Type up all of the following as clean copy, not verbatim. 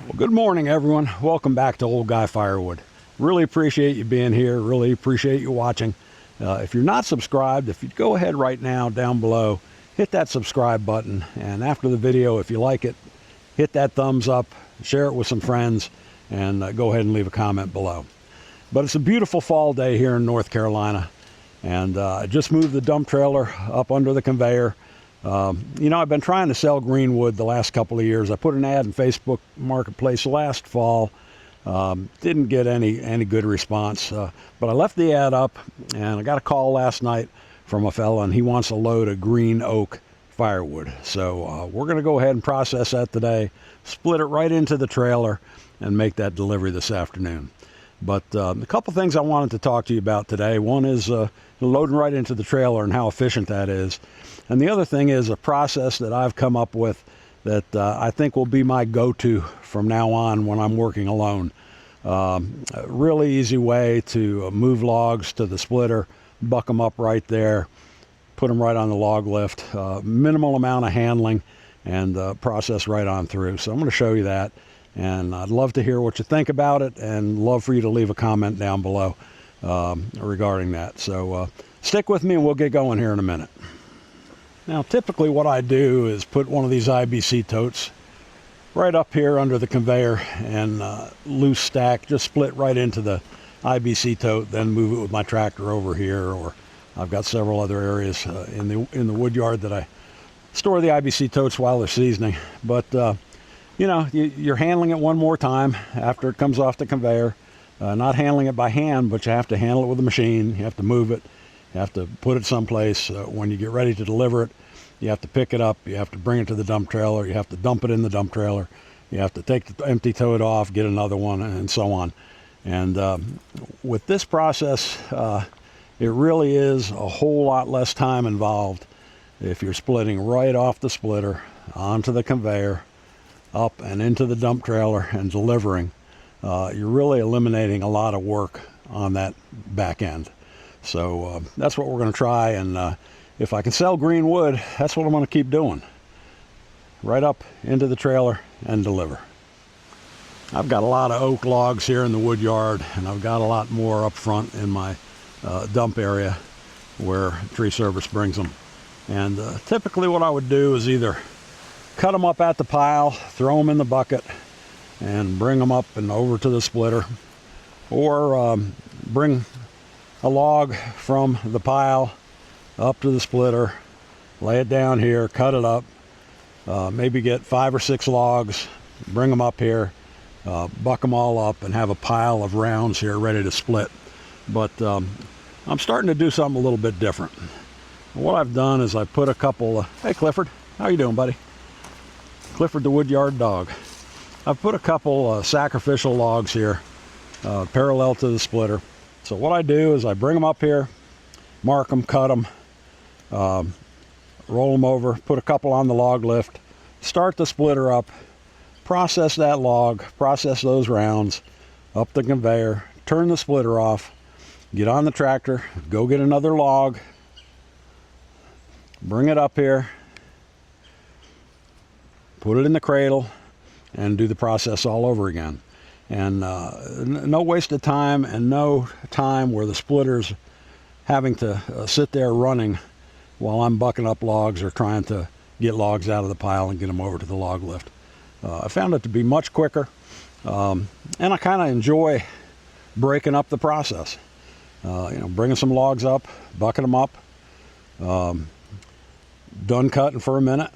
Well, good morning, everyone. Welcome back to Old Guy Firewood. Really appreciate you being here. Really appreciate you watching. If you're not subscribed, if you'd go ahead right now down below, hit that subscribe button. And after the video, if you like it, hit that thumbs up, share it with some friends, and go ahead and leave a comment below. But it's a beautiful fall day here in North Carolina. And I just moved the dump trailer up under the conveyor. You know, I've been trying to sell greenwood the last couple of years. I put an ad in Facebook Marketplace last fall. Didn't get any good response, but I left the ad up, and I got a call last night from a fella, and he wants a load of green oak firewood. So we're going to go ahead and process that today, split it right into the trailer, and make that delivery this afternoon. But a couple things I wanted to talk to you about today. One is loading right into the trailer and how efficient that is. And the other thing is a process that I've come up with that I think will be my go-to from now on when I'm working alone. A really easy way to move logs to the splitter, buck them up right there, put them right on the log lift, minimal amount of handling, and process right on through. So I'm going to show you that. And I'd love to hear what you think about it, and love for you to leave a comment down below regarding that. So stick with me and we'll get going here in a minute. Now, typically what I do is put one of these IBC totes right up here under the conveyor and loose stack, just split right into the IBC tote, then move it with my tractor over here, or I've got several other areas in the wood yard that I store the IBC totes while they're seasoning. But you know, you're handling it one more time after it comes off the conveyor. Not handling it by hand, but you have to handle it with a machine. You have to move it. You have to put it someplace. When you get ready to deliver it, you have to pick it up. You have to bring it to the dump trailer. You have to dump it in the dump trailer. You have to take the empty tote off, get another one, and so on. And with this process, it really is a whole lot less time involved if you're splitting right off the splitter onto the conveyor, up and into the dump trailer and delivering. You're really eliminating a lot of work on that back end. So that's what we're going to try, and if I can sell green wood, that's what I'm going to keep doing. Right up into the trailer and deliver. I've got a lot of oak logs here in the wood yard, and I've got a lot more up front in my dump area where tree service brings them. And typically what I would do is either cut them up at the pile, throw them in the bucket, and bring them up and over to the splitter, or bring a log from the pile up to the splitter, lay it down here, cut it up, maybe get 5 or 6 logs, bring them up here, buck them all up, and have a pile of rounds here ready to split. But I'm starting to do something a little bit different. What I've done is I put a couple, hey Clifford, how you doing, buddy? Clifford the woodyard dog. I've put a couple sacrificial logs here parallel to the splitter. So what I do is I bring them up here, mark them, cut them, roll them over, put a couple on the log lift, start the splitter up, process that log, process those rounds up the conveyor, turn the splitter off, get on the tractor, go get another log, bring it up here, put it in the cradle, and do the process all over again. And no waste of time, and no time where the splitter's having to sit there running while I'm bucking up logs or trying to get logs out of the pile and get them over to the log lift. I found it to be much quicker, and I kind of enjoy breaking up the process. You know, bringing some logs up, bucking them up, done cutting for a minute,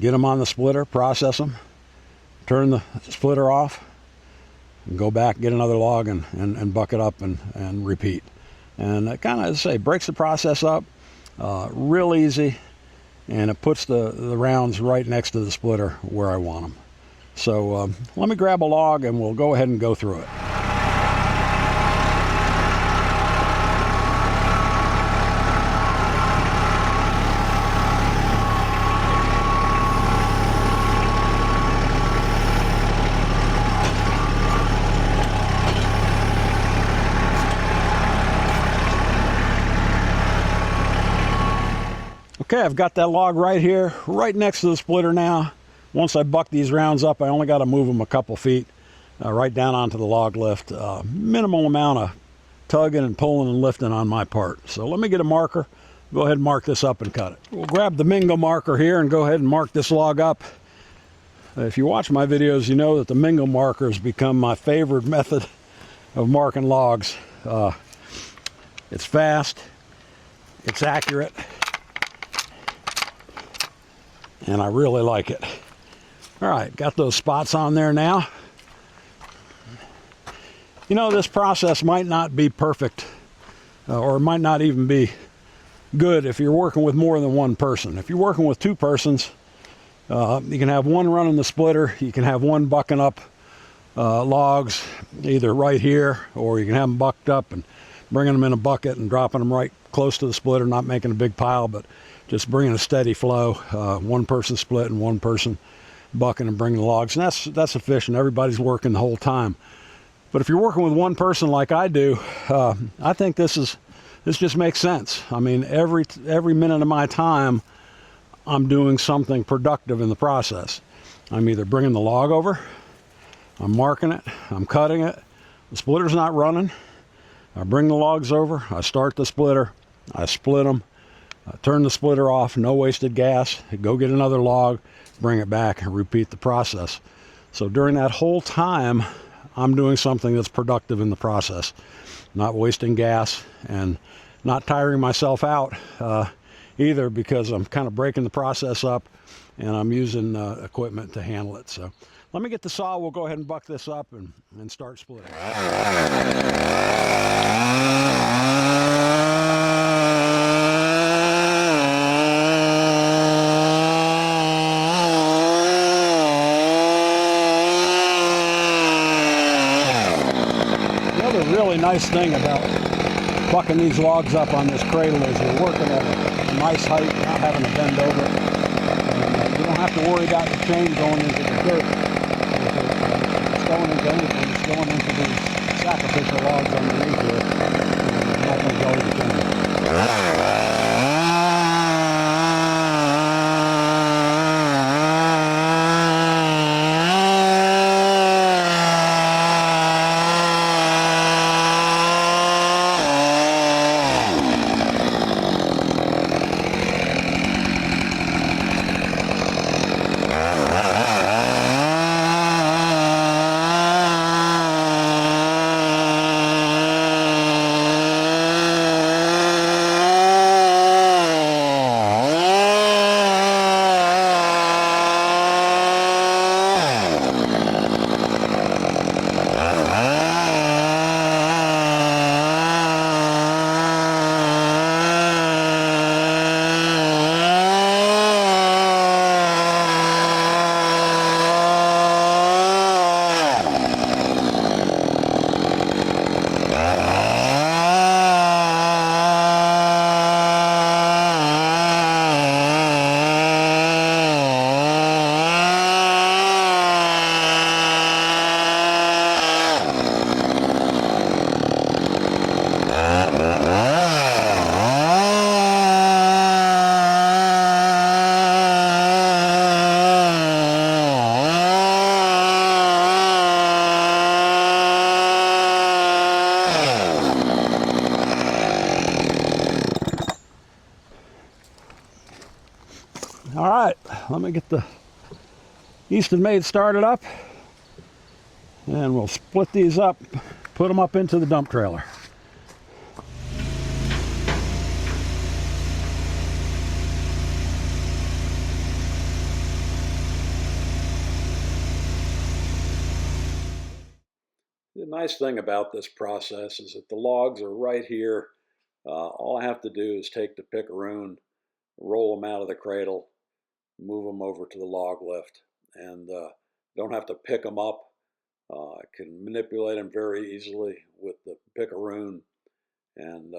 get them on the splitter, process them, turn the splitter off, and go back, get another log, and buck it up and repeat. And it kind of, as I say, breaks the process up, real easy, and it puts the rounds right next to the splitter where I want them. So let me grab a log and we'll go ahead and go through it. Okay, I've got that log right here, right next to the splitter now. Once I buck these rounds up, I only got to move them a couple feet right down onto the log lift. Minimal amount of tugging and pulling and lifting on my part. So let me get a marker, go ahead and mark this up and cut it. We'll grab the Mingo marker here and go ahead and mark this log up. If you watch my videos, you know that the Mingo marker has become my favorite method of marking logs. It's fast, it's accurate, and I really like it. All right, got those spots on there now. You know, this process might not be perfect, or it might not even be good if you're working with more than one person. If you're working with two persons, you can have one running the splitter, you can have one bucking up logs either right here, or you can have them bucked up and bringing them in a bucket and dropping them right close to the splitter, not making a big pile, but just bringing a steady flow. One person split and one person bucking and bringing the logs, and that's efficient. Everybody's working the whole time. But if you're working with one person like I do, I think this just makes sense. I mean, every minute of my time, I'm doing something productive in the process. I'm either bringing the log over, I'm marking it, I'm cutting it, the splitter's not running, I bring the logs over, I start the splitter, I split them, I turn the splitter off, no wasted gas, go get another log, bring it back, and repeat the process. So during that whole time, I'm doing something that's productive in the process, not wasting gas and not tiring myself out either, because I'm kind of breaking the process up and I'm using equipment to handle it. So let me get the saw, we'll go ahead and buck this up and start splitting. Really nice thing about bucking these logs up on this cradle is you're working at a nice height, not having to bend over. And you don't have to worry about the chain going into the dirt. If it's going into anything, it's going into these sacrificial logs underneath here. And not going to go into the All right, let me get the Easton Made started up, and we'll split these up, put them up into the dump trailer. The nice thing about this process is that the logs are right here. All I have to do is take the pickaroon, roll them out of the cradle, move them over to the log lift, and don't have to pick them up. I can manipulate them very easily with the pickaroon and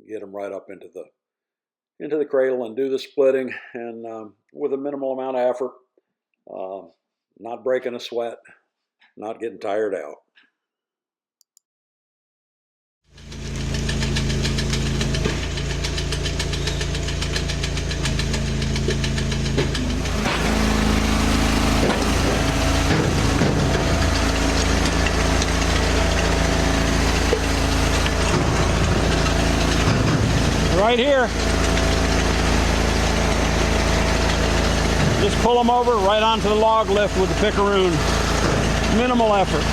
get them right up into the cradle and do the splitting, and with a minimal amount of effort, not breaking a sweat, not getting tired out. right here. Just pull them over right onto the log lift with the pickaroon. Minimal effort.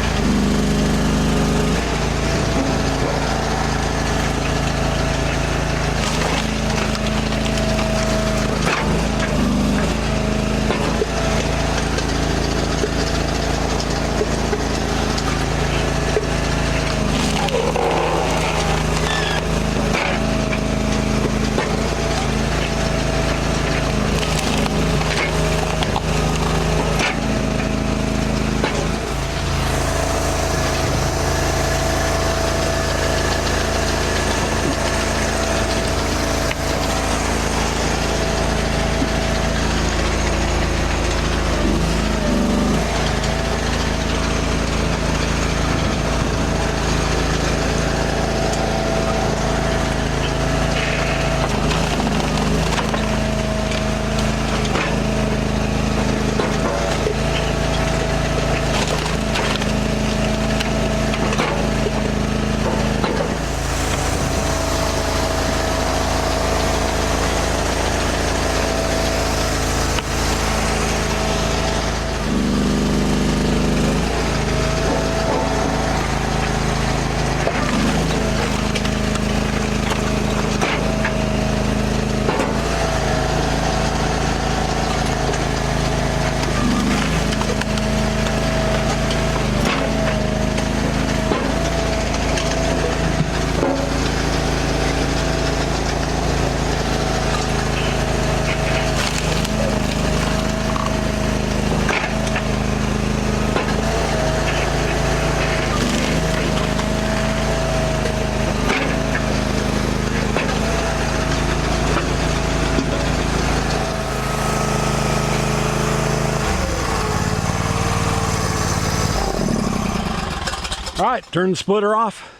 All right, turn the splitter off.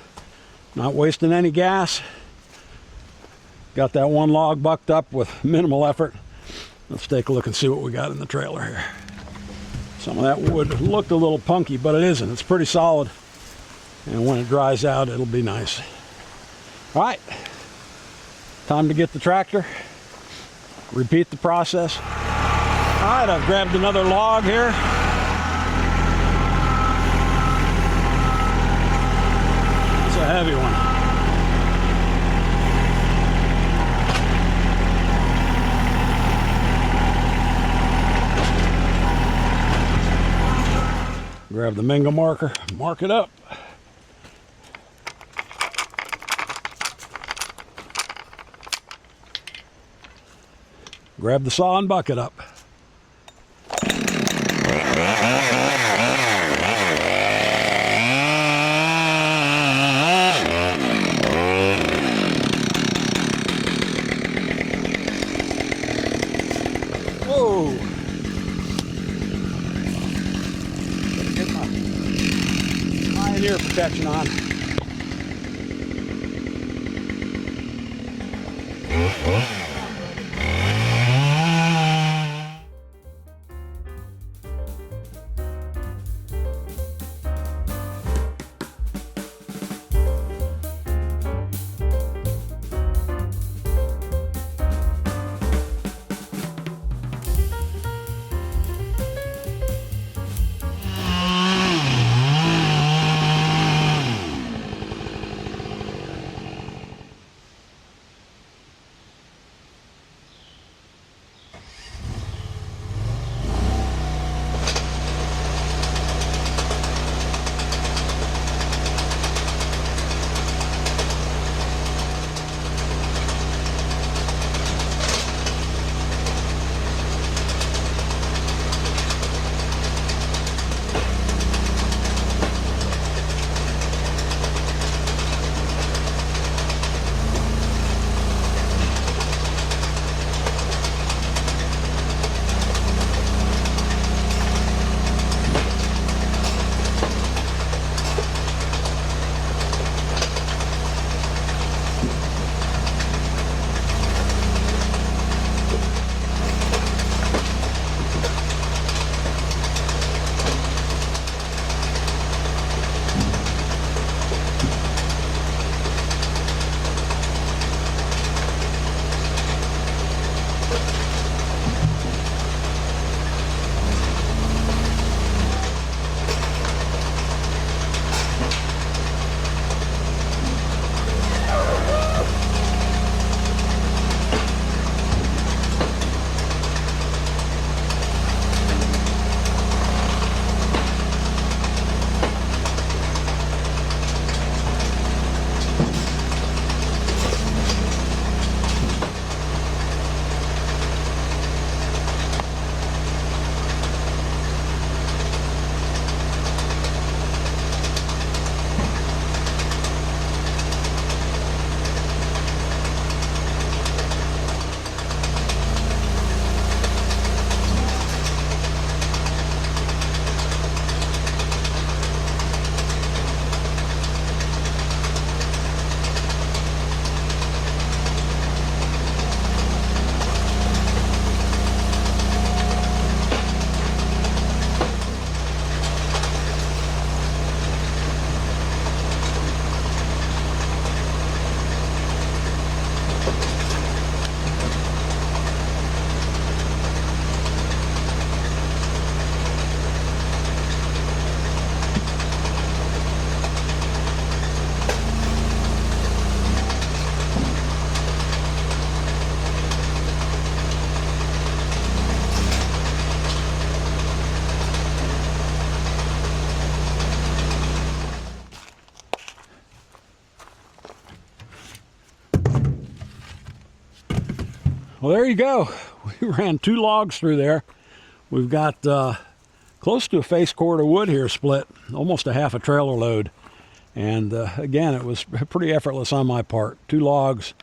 Not wasting any gas. Got that one log bucked up with minimal effort. Let's take a look and see what we got in the trailer here. Some of that wood looked a little punky, but it isn't. It's pretty solid. And when it dries out, it'll be nice. All right, time to get the tractor. Repeat the process. All right, I've grabbed another log here. It's a heavy one. Grab the Mingo marker, mark it up. Grab the saw and bucket up. Whoa! Gotta get my Pioneer protection on. Well, there you go. We ran 2 logs through there. We've got close to a face cord of wood here split, almost a half a trailer load. And again, it was pretty effortless on my part. 2 logs,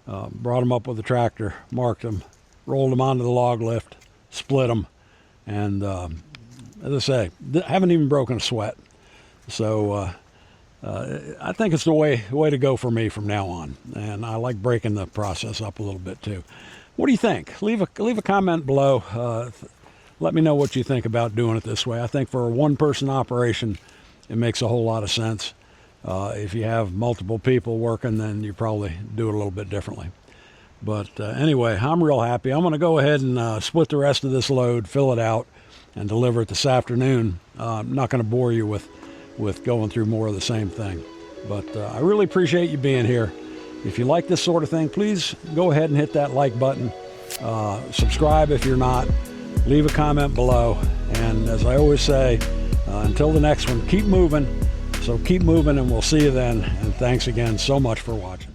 brought them up with the tractor, marked them, rolled them onto the log lift, split them, and as I say, haven't even broken a sweat. So I think it's the way to go for me from now on, and I like breaking the process up a little bit too. What do you think? Leave a comment below. Let me know what you think about doing it this way. I think for a 1-person operation, it makes a whole lot of sense. If you have multiple people working, then you probably do it a little bit differently. But anyway, I'm real happy. I'm going to go ahead and split the rest of this load, fill it out, and deliver it this afternoon. I'm not going to bore you with going through more of the same thing. But I really appreciate you being here. If you like this sort of thing, please go ahead and hit that like button. Subscribe if you're not. Leave a comment below. And as I always say, until the next one, keep moving. So keep moving, and we'll see you then. And thanks again so much for watching.